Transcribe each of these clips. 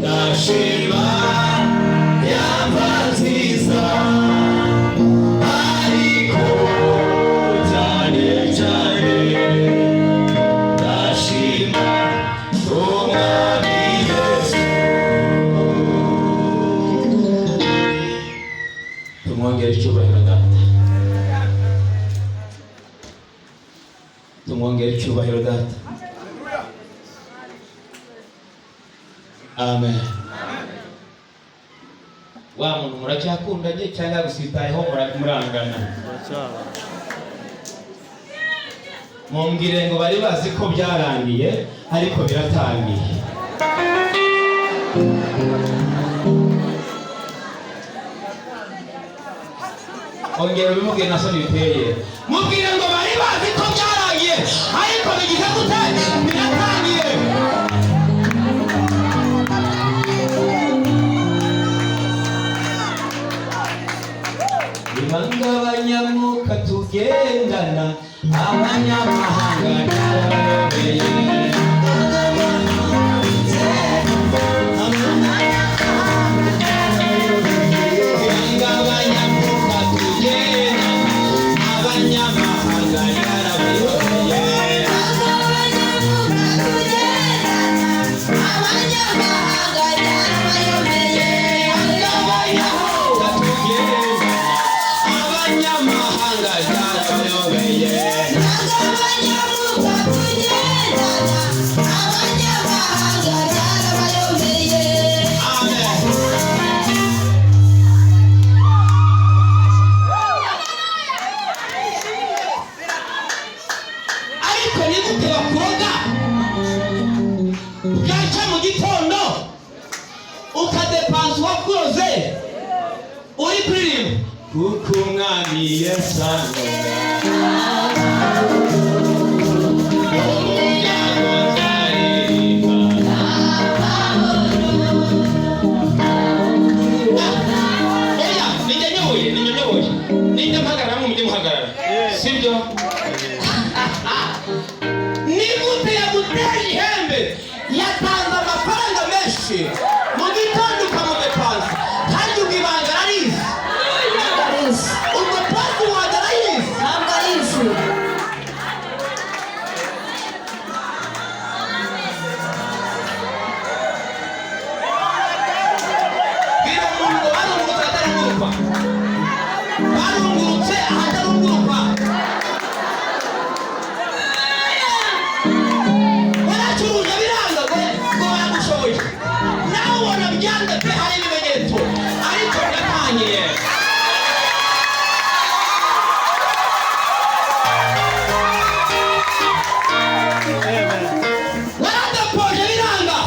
ndashima yamba nziza ariko cyane cyane ndashima umwami Yesu. Tumwongere icyubahiro data, tumwongere icyubahiro data. Amen. Wa muntu muracyakundanye cyangwa gusitayeho murangana? Mumbwire ngo bari bazi ko byarangiye ariko biratangiye. Ongera bimubwire na soni biteye. Mubwire ngo bari bazi ko byarangiye ariko bigize gute biratangiye. Ibanga abanyamuka tugendana abanyamahanga n'abayobeye. Ibanga abanyamuka tugendana abanyamahanga n'abayobeye. Uri kuririmba kuko umwami Yesu ninjye mpagarara mu mujyi muhagarara sibyo? Ni gute yaguteje ihembe yatanze amafaranga menshi mu gitondo ukamudepansa kandi ubwibanga arizi ubwo pasi waje arayizi ntabwo arizi. Bira umuntu ngo barungurutse atarunguruka, barungurutse ahatarunguruka. Baracuruje biranga ngo baragushoboye nawe ubona byanze pe hari ibimenyetso ariko biratangiye. Waradepoje biranga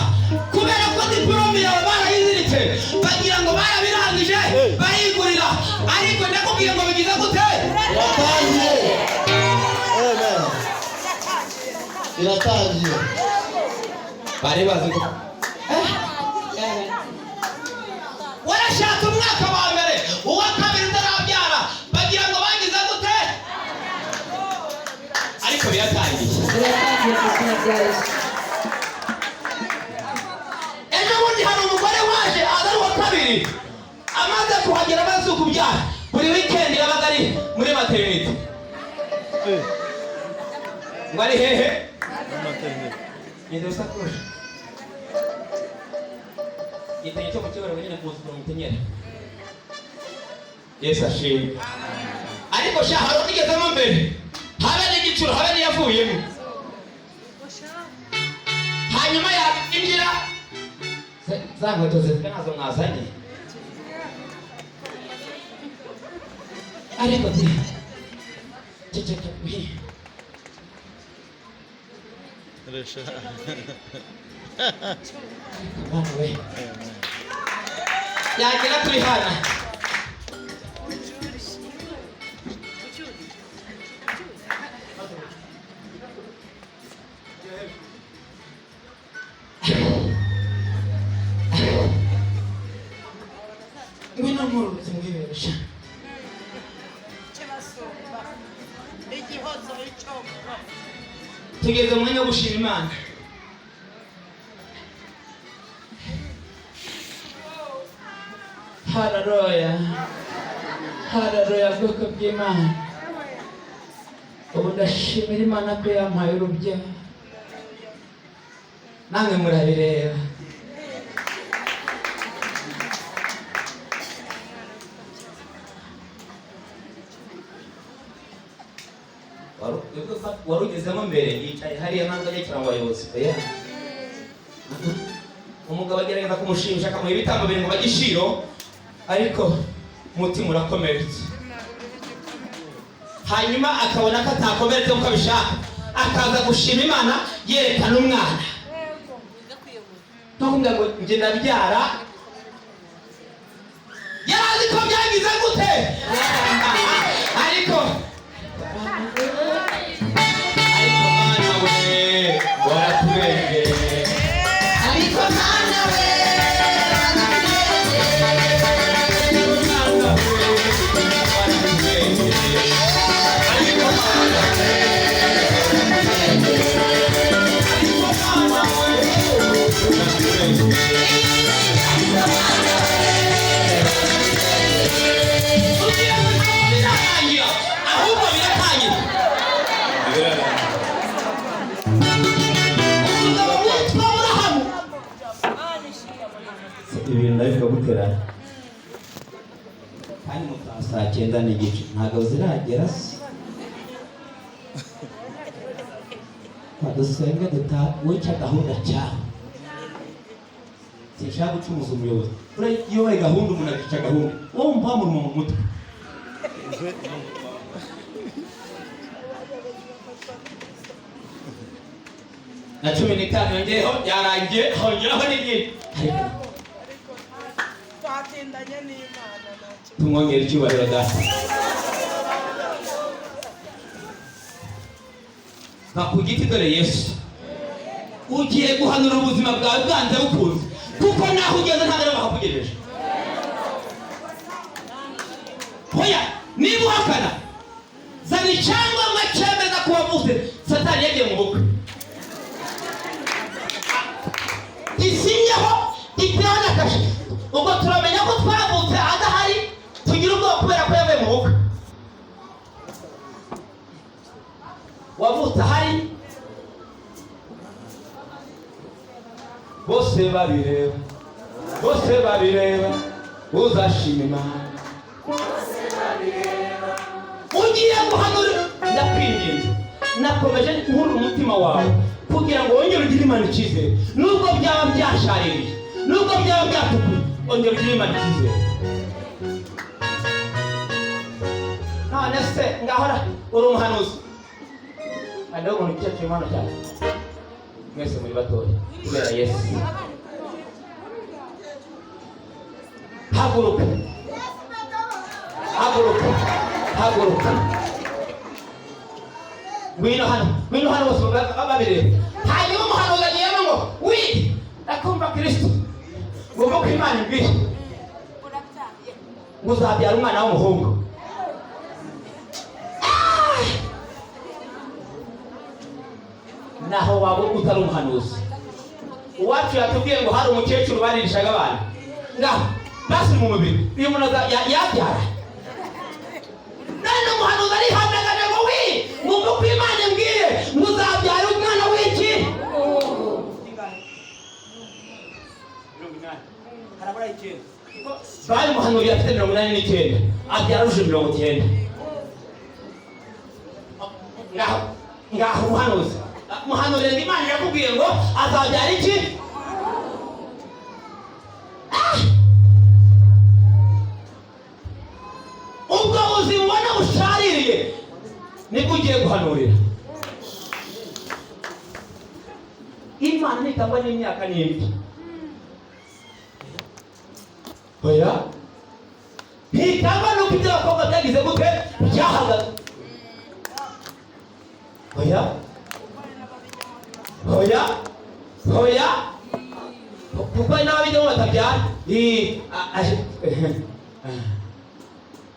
kubera ko diplome yawe barayiziritse bagira ngo barabirangije bayigurira ariko ndakubwiye ngo bigize gute biratangiye. Amen. Biratangiye. Bari bazi ko warashatse umwaka wa mbere uwa kabiri utarabyara bagira ngo bagize gute ariko biratangiye. Ejo bundi hari umugore waje aza ari uwa kabiri amaze kuhagera amaze kubyara buri weekend yabaga ari muri maternity. Ngo ari hehe nidose kurusha gitanye cyo mukibara wenyine kuzukura umutenyere. Yesu ashimwe. Ariko sha hari unigezemo mbere habe n'igicuro habe n'iyavuyemo hanyuma yakinjira za nkweto zifite nazo mwazanye ariko ceceka kuhi Resha. Amen. Yagera kuri hana. Ngwino nkuru zimwiberesha. Tugeze mu mwanya wo gushima Imana. Haleluya. Haleluya bwoko bw'Imana. Ubu ndashimira Imana ko yampaye urubyaro. Namwe murabireba. Warugezemo mbere yicaye hariya ntabwo ajya cyangwa abayobozi oya. Umugabo agerageza kumushimisha akamuha ibitambo biri mu bagishiro ariko umutima urakomeretse. Hanyuma akabona ko atakomeretse uko abishaka akaza gushima Imana yerekana umwana. Ntukumbwira ngo njye ndabyara yarazi ko byagize gute ariko Mana we waratubenge ariko Mana we ibintu ndabivuga guterana kandi mutaha saa 9 n'igice ntabwo ziragera se dusenge dutaha wica gahunda cyane sinshaka gucumuza umuyobozi iyo wayi gahunda umuntu akica gahunda wowe umva mu mutwe na 15 yongeyeho yarangiye hongeraho n'igiti twatindanye n'Imana tumwongera icyubahiro data ku giti dore Yesu ugiye guhanura ubuzima bwawe bwanze bukunze kuko naho ugeze ntabwo ari bahakugejeje hoya niba uhakana zana icyangombwa cyemeza ko wavutse Satani yagiye mu bukwe isinyeho iteho n'akashi ubwo turamenya ko twavutse adahari tugira ubwoba kubera ko yavuye mu bukwe wavutse ahari bose babireba uzashima Imana ugiye guhanura ndakwinginze nakomeje nkuru umutima wawe kugira ngo wongere ugire Imana icyizere nubwo byaba byashaririye nubwo byaba byatukuye ongera ugire Imana icyizere. None se ngahora uri umuhanuzi kandi umuntu ukica Imana cyane mwese muri batoya kubera Yesu haguruka ngwino hano bose babireba hanyuma umuhanuzi agiyemo ngo wi akumva Kristo ngomba ko Imana imbere ngo uzabyara umwana w'umuhungu naho waba utari umuhanuzi uwacu yatubwiye ngo hari umukecuru baririshaga abana ngaho basi mu mubiri uyu muntu yabyara none umuhanuzi arihamagara ngo wi ngomba ko Imana imbwire ngo uzabyara umwana w'iki bari umuhanuzi afite 89 abyara uje 90 ngaho umuhanuzi muhanurira Imana yakubwiye ngo azabyara iki ubwo ubuzima ubona bushaririye nibwo ugiye guhanurira Imana nitangwa n'imyaka n'imvi oya nitangwa nuko ibyo abakobwa byagize gute byahagaze oya kuko n'ababijyamo batabyara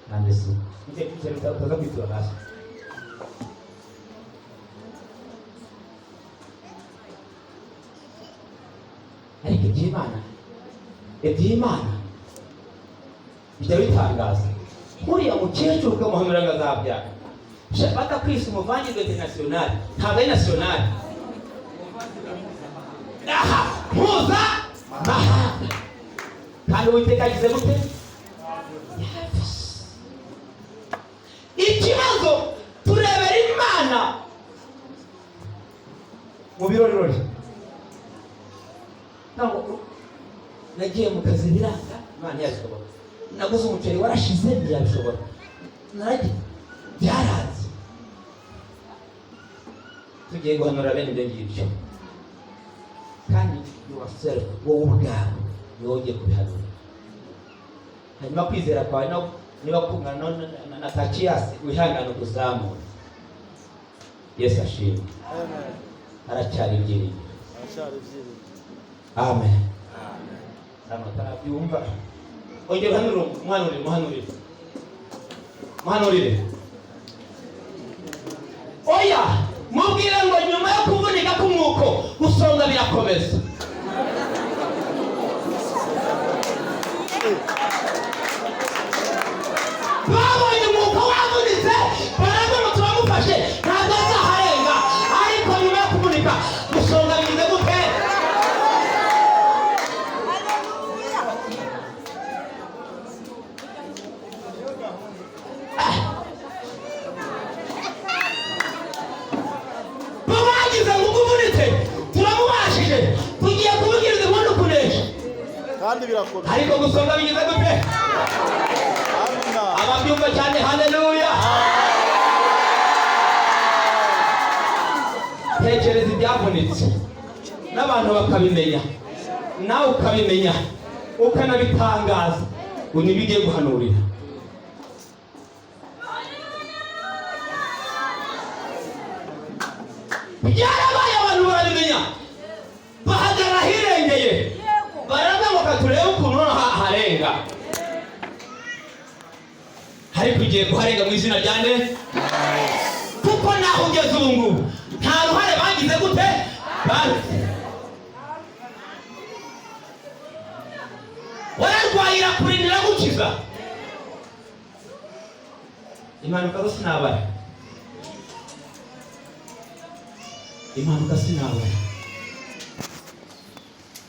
nande se utaza kwitura hasi ariko iby'Imana bijya bitangaza kuriya mukecuru ukamuhamira ngo azabyara batakwisa umuvangirwe international ntabwo ari national aha muza mahanga kandi Uwiteka agize gute ikibazo turebera Imana mu birori ntabwo nagiye mu kazi biranga Imana yashobora naguze umuceri warashize ntiyabishobora naragiye byaranze tugiye guhanura bene ibyo ngibyo kandi yourself wowe ubwawe niwe ugiye kubihanura hanyuma kwizera kwawe niba kungana na Takiyasi wihangana kuzamura Yesu ashimwe aracyari ibyiringiro amen Tarabyumva ongera uhanurire muhanurire oya mubwire ngo nyuma yo kuvunika k'umwuko gusonga birakomeza babonye umwuko wavunitse baraza ngo turamufashe ntabwo azaharenga ariko nyuma yo kuvunika gusonga bigize gute tugiye kubwiriza umuntu kunesha kandi birakomeye ariko gusonga bigize gute amina ababyumva cyane haleluya tekereza ibyavunitse n'abantu bakabimenya nawe ukabimenya ukanabitangaza ngo nibigiye guhanurira byarabaye abantu barabimenya bahagara hirengeye baraza ngo katurebe ukuntu harenga ariko ugiye kuharenga mu izina rya nde kuko naho ugeze ubu ngubu nta ruhare bagize gute wararwaye irakurindira gukiza impanuka zo sinabara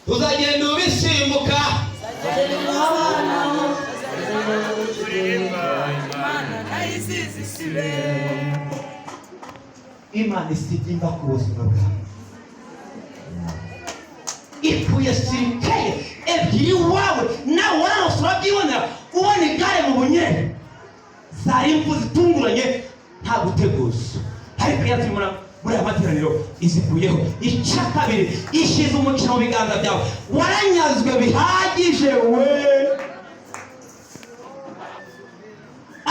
uzagenda ubisimbuka Imana isitimba ku buzima bwawe ipfuye sirikeye ebyiri wawe nawe wararose urabyibonera ubona igare mu bunyere zari impfu zitunguranye nta guteguza ariko yatumura muri aya materaniro izikuyeho icya kabiri ishize umugisha mu biganza byawe waranyazwe bihagije we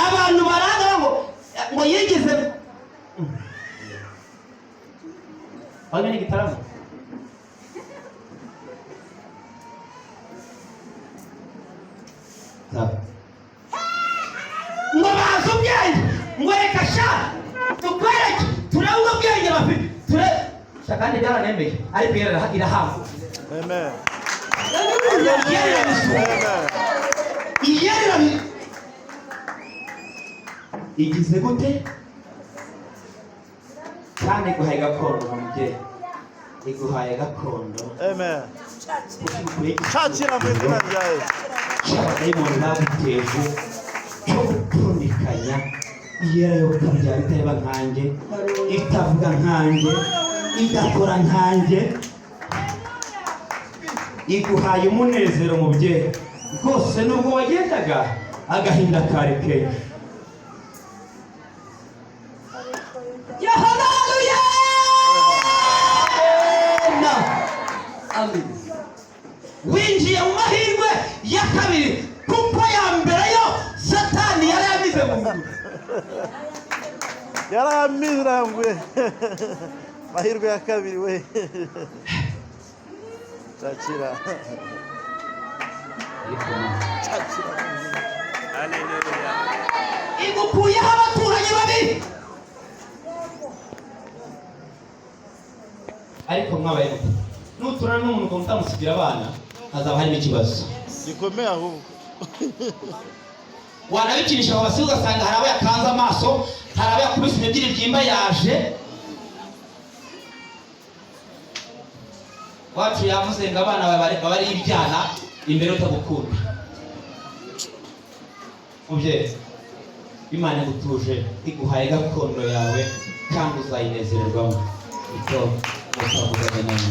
abantu baraga ngo yigeze wanyine igitaramo ngo bazi ubwenge ngo reka sha tukwereke turabona ubwenge bafite kandi byaranemeye ariko irahabwa amen igize gute kandi iguhaye gakondo mubyeyi iguhaye gakondo amen shakira mu izina rya Yesu cyabadayimoni baguteje cyo gupfundikanya iyera yo kurya itaba nkanjye itavuga nkanjye idakora nkanjye iguhaye umunezero mubyeyi rwose nubwo wagendaga agahinda kari kenshi haleluya amen winjiye mu mahirwe ya kabiri kuko ya mbere yo satani yari yamize mu nzu yaramizwe mahirwe ya kabiri we Chakira haleluya igukuyeho abaturanyi babiri ariko mwabaye nuturana n'umuntu utamusigira abana hazaba harimo ikibazo gikomeye ahubwo wanabikinisha mu basi ugasanga hari abo yakanze amaso, hari abo yakubise ebyiri byimba yaje. Wacu yavuze ngo abana bari ibyana imbere utagukunda. Mubyeyi, Imana igutuje iguhaye gakondo yawe kandi uzayinezererwamo. Icyo musabuganye nawe.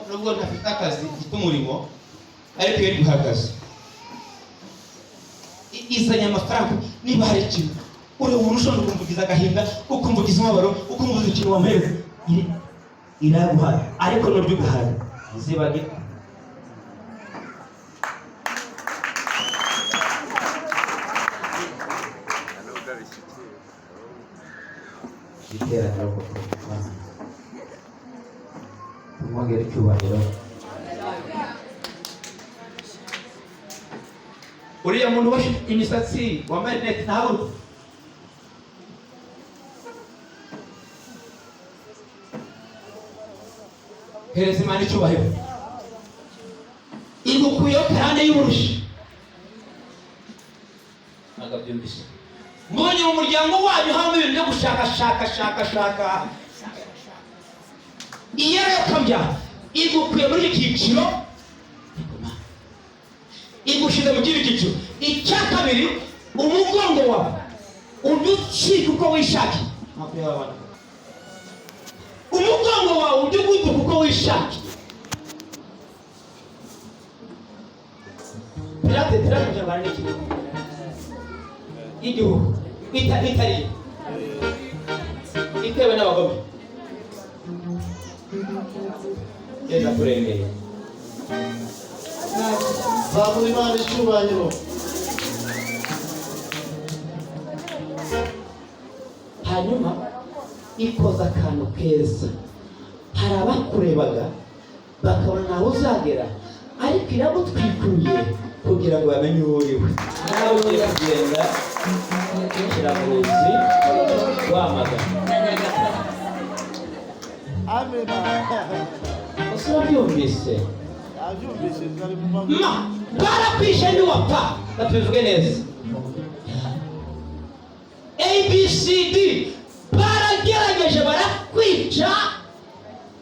Nubwo ntafite akazi gifite umurimo, ariko iyo uri guhagaze izanye amafaranga. Niba hari ikintu ureba umuntu ushobora kumvugiza agahinda, ukumvugiza umubabaro, ukumvugiza ikintu wamuhereza, iraguhaye. Ariko nuryo ugahaye zibagirwa. Iteraniro koko tumwongere icyubahiro. Uriya muntu washe imisatsi wambaye net ntabwo hereza Imana icyubahiro. Igukuyeho karande y'uburushi. Nagabyumvise. Mbonye mu muryango wanyu hamwe ibintu byo gushaka. Iyo rero kabya igukuye muri iki cyiciro, igushize mu kindi cyiciro. Icya kabiri, umugongo wawe uducika uko wishakiye. Umugongo wawe udugutuka uko wishakiye. Pirate cyangwa n'iki? Igihugu itari itewe n'abagome. Yenda kurengera. Zamura Imana icyubahiro. Hanyuma ikoza akantu keza. Hari abakurebaga bakabona naho uzagera, ariko iragutwikuye kugira ngo bamenye uwo uriwe. Nawe ugiye kugenda kiramuzi wamagana. Amen. Usabyumvise? Abyumvise bari mu maguru. Barakwishe ntiwapfa. Batuzwe neza. ABCD baragerageje barakwica,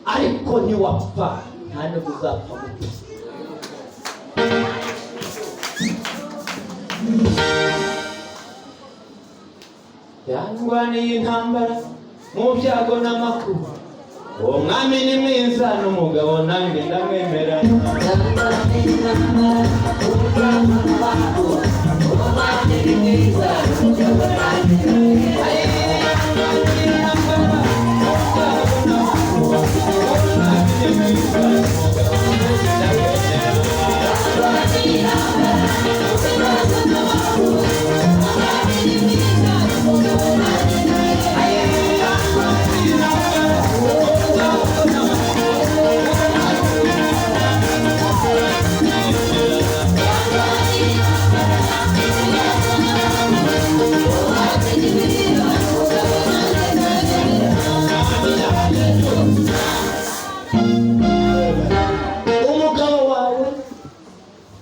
ariko ntiwapfa. Nta nubwo uzapfa gute. Yangwaniye intambara mu byago n'amakuba. Uwo mwami ni mwiza n'umugabo nanjye ndamwemera.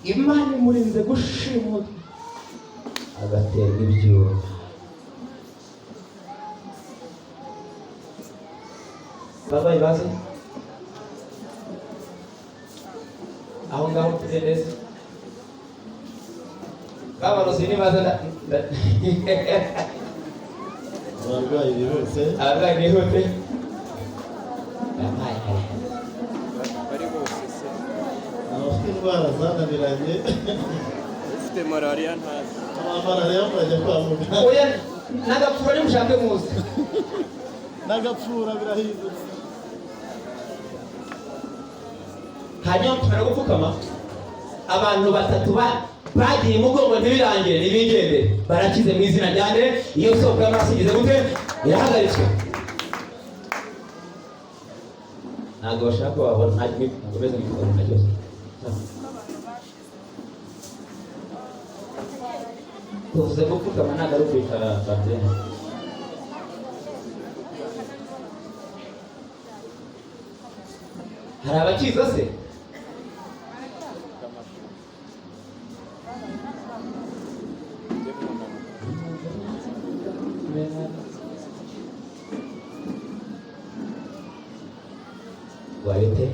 Imana imurinze gushimura agaterwa ibyuma. Babaye baze aho ngaho tugeze. Babarozi ni baze Abarwayi bihuse. Abarwayi bihute. Bari bose se. Abafite indwara zananiranye. Ufite malaria ntazi. Malariya murajya kwa muganga. Oya nagapfura nimushake muze. Nagapfura birahindutse. Hanyuma tumara gupfukama, abantu batatu bagiye umugongo ntibirangire ntibigendere. Barakize mu izina rya Nde. Iyo soko y'amaraso igeze gute? Irahagaritswe. Ntabwo bashaka ko babona nta kimwe ntabwo beze nk'ikigabo na cyose. tuvuze ko pfukama ntabwo ari ukwicara batene. Hari abakiza se? Warete?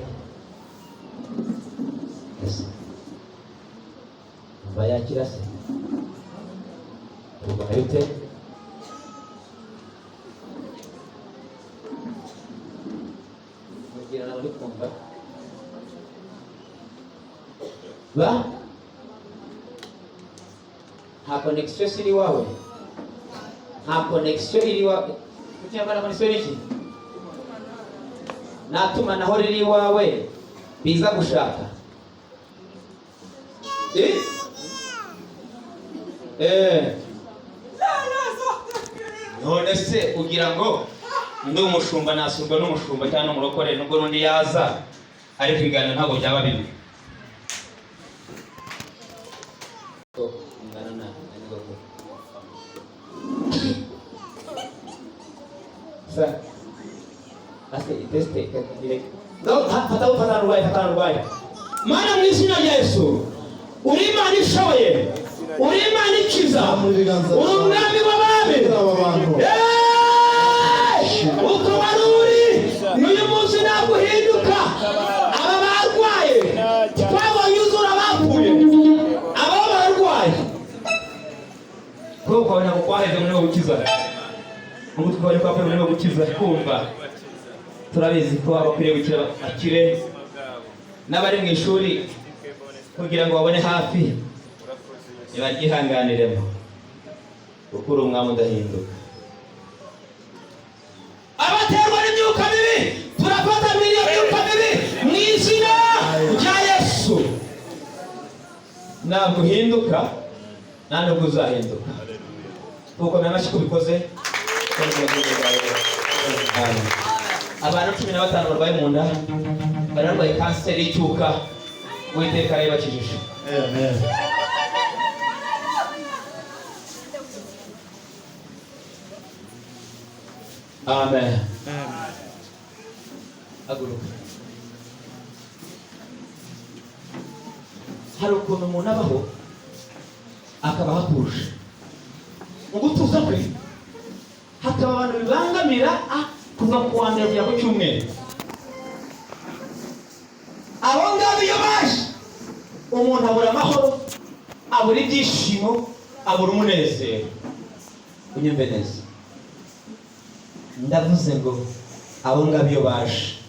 Yes. Bayakira se? Warete? Mugira na buri kumva. Ba? Nta connection iri wawe. Nta connection iri wawe. Kucyambara connection iki? Natuma naho riri wawe biza gushaka. None se ugira ngo ndi umushumba nasurwa n'umushumba cyangwa umurokore nubwo rundi yaza ariko ibiganiro ntabwo byaba bibi. Mana mu izina rya Yesu, uri Imana ishoboye, uri Imana ikiza, uri umwami w'abami. Uko wari uri n'uyu munsi ntabwo uhinduka. Aba barwaye twabonye uzura bapfuye, aba barwaye kuko wabona ko kwaheze muri wo gukiza. Ngo twabone ko apfa muri wo gukiza kumva. Turabizi ko abakwiriye gukira akire n'abari mu ishuri kugira ngo babone hafi nibagyihanganiremo kuko uri umwami udahinduka. Abaterwa n'imyuka mibi turafata iyo myuka mibi mu izina rya Yesu. Ntabwo uhinduka nta nubwo uzahinduka. Tukomeye amashyi kubikoze. Abantu 15 barwaye mu nda, bararwaye kanseri y'icyuka, Uwiteka arabakijije. Amen. Amen. Haguruka. Hari ukuntu umuntu abaho akaba hatuje. Mu gutuza kwe hakaba abantu bibangamira kuva ku wa mbere kugera ku cyumweru. Abo ngabo iyo baje umuntu abura amahoro, abura ibyishimo, abura umunezero. Unyumve neza, ndavuze ngo abo ngabo iyo baje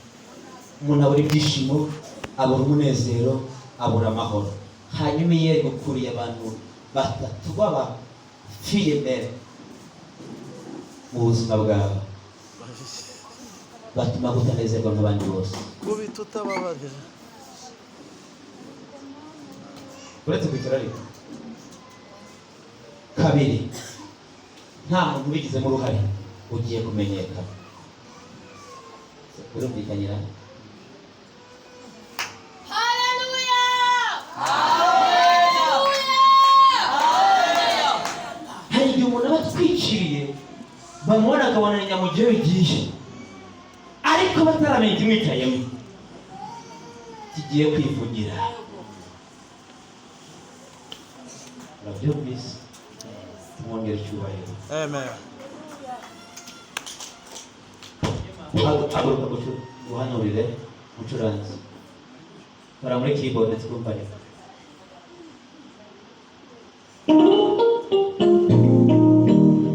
umuntu abura ibyishimo, abura umunezero, abura amahoro. Hanyuma iyo gukuriye abantu batatu b'abafiyemere mu buzima bwawe batuma kutanezerwa nk'abandi bose. Kubita utababarira. Uretse kwicara ariko kabiri, nta muntu ubigizemo uruhare ugiye kumenyekana. Urumvikanyira? Haleluya! Hari igihe umuntu aba atwikiriye bamubona akabona ni nyamugire igihe ariko bataramenya ikimwicayemo kigiye kwivugira. Urabyumvise? Tumwongere icyubahiro. Amen. Haguruka guhanurire umucuranzi. Bara muri keyboard ndetse kumvane.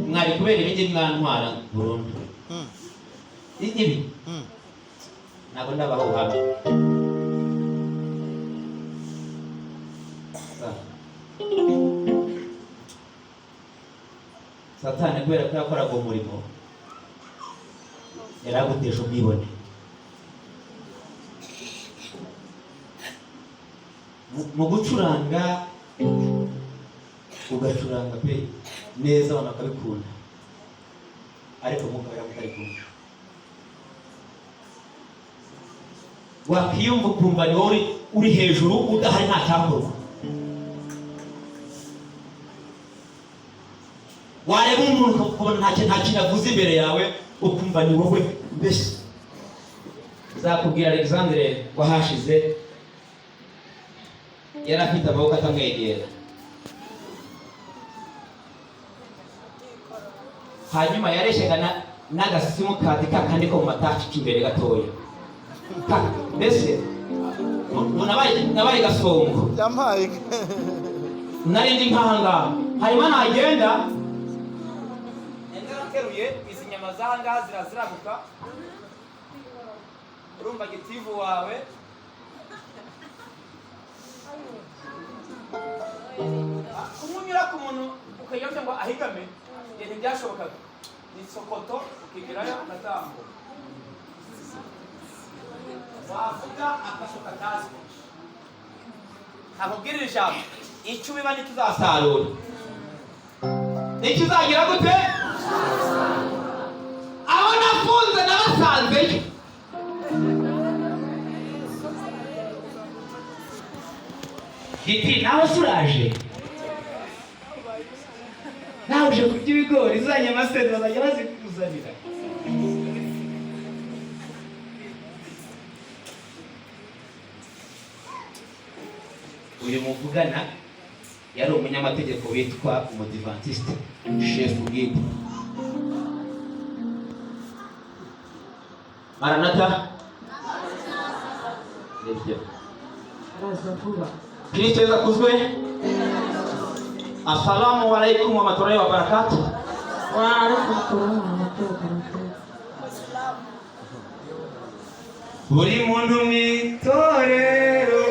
Mwari kubera ibindi mwantwara burundu. Ibi ntabwo ndabaho hamwe. Satani kubera ko yakoraga umurimo yaragutesha ubwibone. Mu gucuranga ugacuranga pe neza abantu bakabikunda ariko mukabera mutabikunda. Wakiyumva ukumva ni wowe uri hejuru udahari nta cyakorwa. Wareba umuntu ukabona nta kintu avuze imbere yawe ukumva ni wowe mbese. Zakubwira Alexandre wahashize yari afite amaboko atamwegera, hanyuma yareshyaga n'agasimukadi kakandi ko mu mataci k'imbere gatoya. Mbese nabaye gasongo yampaye nari ndi nk'ahangaha, hanyuma nagenda narateruye izi nyama z'ahangaha zirazirabuka. Urumva gitivu wawe kumunyura ku muntu ukajya ngo ahigame ntibyashobokaga. Ni sokoto ukigerayo ugatambuka, wavuga akashoka taswe akubwirira ijambo icyo ubiba nicyo uzasarura, nicyo uzagira gute. Aho nafunze nabasanzeyo. Giti nawe suraje, nawe uje kurya ibigori, za nyama se bazajya bazikuzanira. Uyu muvugana yari umunyamategeko witwa umudivantiste chef bwite. Maranatha nibyo arazavuga. Kristo yeza kuzwe. Assalamu alaikum wa rahmatullahi wa barakatuh. Wa alaikum assalam wa rahmatullahi wa barakatuh. Buri muntu mwitorero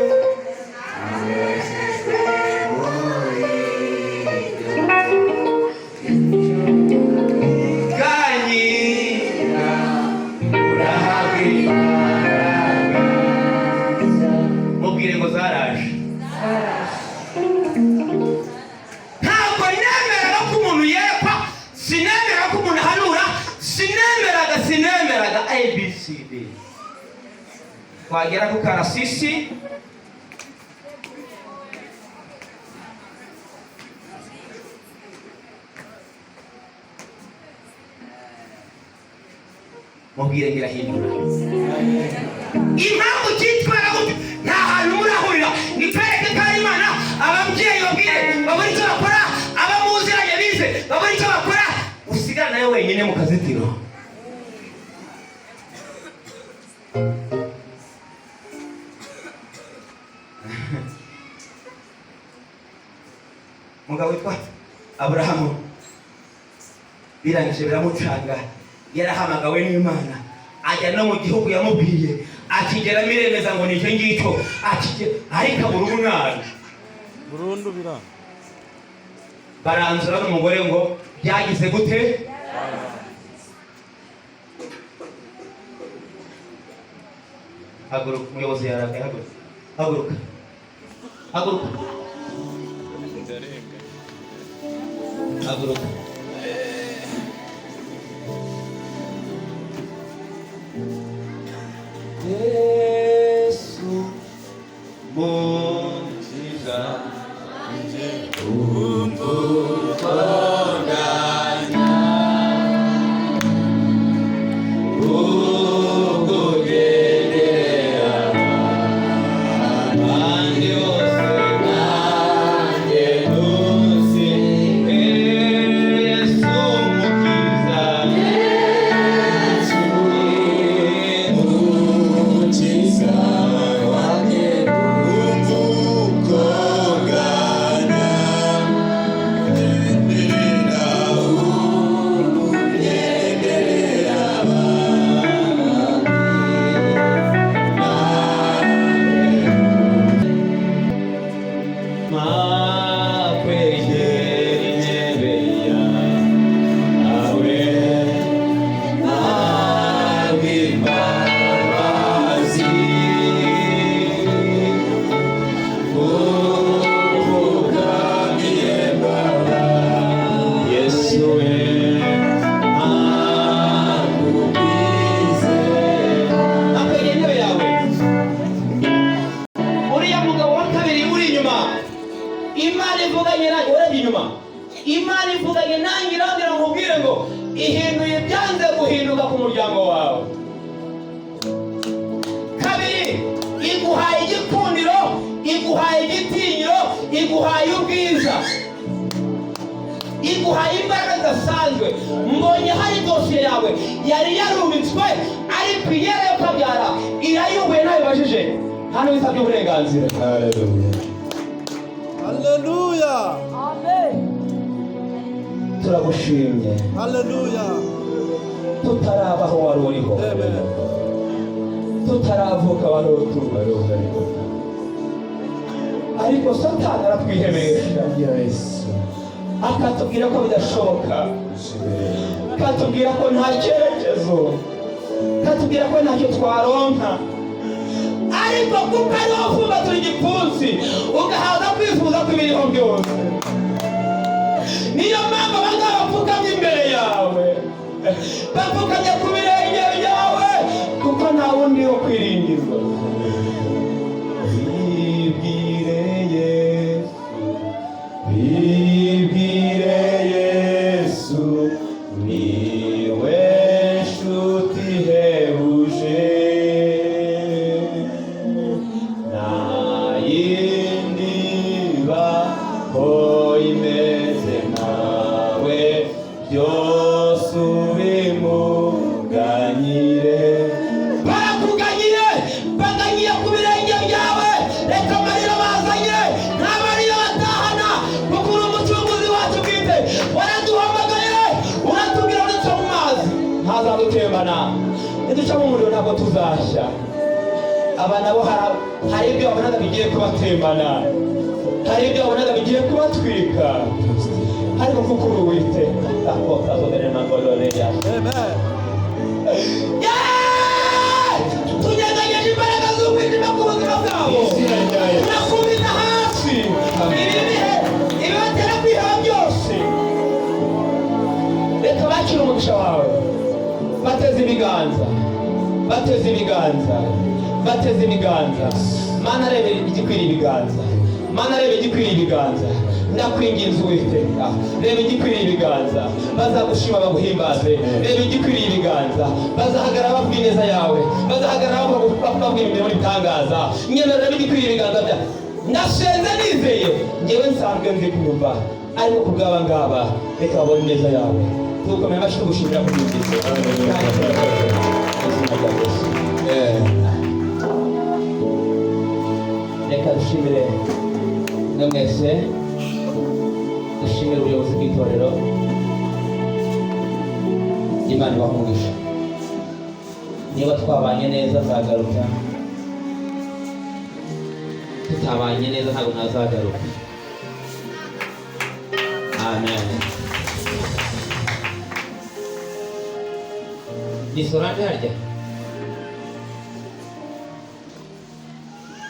mubwire ngo zaraje. Ntabwo nemera ko umuntu yepa, sinemera ko umuntu hanura, sinemeraga ABCD. Twagera ku karasisi mubwire ngirahindura. Impamvu cyitwara gute nta hantu murahurira, nitwereke ko ari Imana. Ababyeyi babwire babone icyo bakora, abamuziranye bize babone icyo bakora, usigara nawe wenyine mu kazitiro. Mugabo witwa Aburahamu birangije biramucanga, yarahamagawe n'Imana ajya no mu gihugu yamubwiye, akigeramo iremeza ngo nicyo ngicyo, ariko abura umwana burundu biranga. Baranzura n'umugore ngo byagize gute. Haguruka umuyobozi yarakaye, haguruka. Haguruka. Yesu mukiza umukonganya ukugenderera abandi bose nanjye ntusige. iguhaye igitinyiro, iguhaye ubwiza, iguhaye imbaraga zidasanzwe. Mbonye hari dosiye yawe yari yarubitswe ariko iyera yo kabyara irayubuye ntabibajije, hano bisabye uburenganzira. Haleluya. Turagushimye. Haleluya. Tutarabaho wari uriho, tutaravuka wari utubayeho, ariko Satani aratwihebesha akatubwira ko bidashoboka, akatubwira ko nta cyerekezo, akatubwira ko ntacyo twaronka. Ariko kuko ari wowe ufumbatura igipfunsi ugahaza kwifuza kw'ibiriho byose, niyo mpamvu abangaba bapfukamye imbere yawe, bapfukamye ku birenge byawe, kuko nta wundi wo kwiringirwa. Bibwire Yesu, niwe nshuti ihebuje, nta yindi baho imeze nkawe, byose ubimuganyire. Barakuganyire, baganyire ku birenge byawe, reka amarira bazanye nta marira batahana, kuko uri umucunguzi wacu bwite. Waraduhamagaye uratubwira uduca mu mazi ntazadutembana, niduca mu muriro ntabwo tuzashya. Aba nabo hari ibyo wabonaga bigiye kubatembana, hari ibyo wabonaga bigiye kubatwika, ariko kuko uri Uwiteka akotazodere nangoloreya. Tunyeganyeje imbaraga z'umwijima ku buzima bwabo, turakubita hasi ibibatera kwiheba byose. Reka bakire umugisha wawe, bateze ibiganza, bateze ibiganza, bateze ibiganza. Mana rebe igikwiriye ibiganza, Mana rebe igikwiriye ibiganza. Ndakwinginze Uwiteka, reba igikwiriye ibiganza, bazagushima baguhimbaze. Reba igikwiriye ibiganza, bazahagarara bavuga ineza yawe, bazahagarara bavuga imirimo n'ibitangaza. Nyemerera igikwiriye ibiganza bya ndasenze nizeye, ngewe nsanzwe nzi kumva, ariko kubw'aba ngaba reka babone ineza yawe. Tugukomeye amashyi tugushimira ku bw'ibyiza. Reka dushimire mwe mwese, dushimire ubuyobozi bw'itorero. Imana ibahe umugisha. Niba twabanye neza nzagaruka, tutabanye neza ntabwo nazagaruka. Amen. Ni Solange harya?